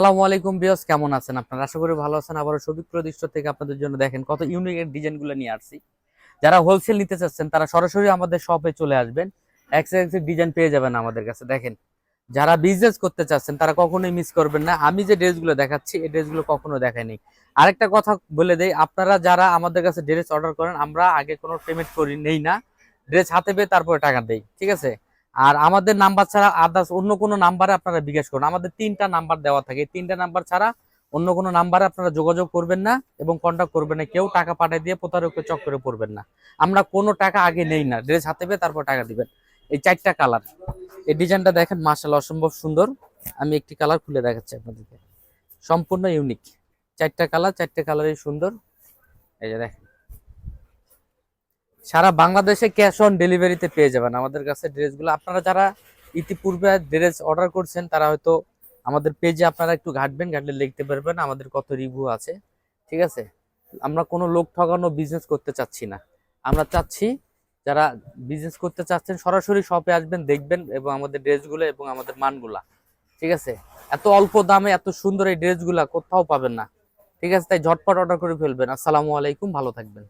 আসসালামু আলাইকুম ভিউয়ার্স, কেমন আছেন আপনারা? আশা করি ভালো আছেন। আবারও সবিক প্রতিষ্ঠা থেকে আপনাদের জন্য দেখেন কত ইউনিক ডিজাইনগুলো নিয়ে আসছি। যারা হোলসেল নিতে চাচ্ছেন তারা সরাসরি আমাদের শপে চলে আসবেন। এক্সক্লুসিভ ডিজাইন পেয়ে যাবেন আমাদের কাছে। দেখেন, যারা বিজনেস করতে চাচ্ছেন তারা কখনোই মিস করবেন না। আমি যে ড্রেসগুলো দেখাচ্ছি এই ড্রেসগুলো কখনো দেখাইনি। আরেকটা কথা বলে দেই, আপনারা যারা আমাদের কাছে ড্রেস অর্ডার করেন আমরা আগে কোনো পেমেন্ট করি নেই না, ড্রেস হাতে পেয়ে তারপরে টাকা দেই, ঠিক আছে? আর আমাদের নাম্বার ছাড়া আদার্স অন্য কোনো নাম্বারে আপনারা জিজ্ঞেস করুন। আমাদের 3টা নাম্বার দেওয়া থাকে, 3টা নাম্বার ছাড়া অন্য কোনো নাম্বারে আপনারা যোগাযোগ করবেন না এবং কন্ট্যাক্ট করবেন না। কেউ টাকা পাঠিয়ে দিয়ে প্রতারকের চক্করে পড়বেন না। আমরা কোনো টাকা আগে নেই না, ড্রেস হাতে পেয়ে তারপর টাকা দিবেন। এই 4টা কালার, এই ডিজাইনটা দেখেন, মাশাআল্লাহ অসম্ভব সুন্দর। আমি একটি কালার খুলে দেখাচ্ছি আপনাদেরকে, সম্পূর্ণ ইউনিক। 4টা কালার, 4টে কালারই সুন্দর। এই যে দেখেন, সারা বাংলাদেশে ক্যাশ অন ডেলিভারিতে পেয়ে যাবেন আমাদের কাছে ড্রেসগুলো। আপনারা যারা ইতিপূর্বে ড্রেস অর্ডার করছেন তারা হয়তো আমাদের পেজে আপনারা একটু ঘাটবেন, ঘাটলে লিখতে পারবেন আমাদের কত রিভিউ আছে, ঠিক আছে? আমরা কোনো লোক ঠকানো বিজনেস করতে চাচ্ছি না। আমরা চাচ্ছি যারা বিজনেস করতে চাচ্ছেন সরাসরি শপে আসবেন, দেখবেন এবং আমাদের ড্রেসগুলো এবং আমাদের মানগুলা, ঠিক আছে? এত অল্প দামে এত সুন্দর এই ড্রেসগুলা কোথাও পাবেন না, ঠিক আছে? তাই ঝটপট অর্ডার করে ফেলবেন। আসসালামু আলাইকুম, ভালো থাকবেন।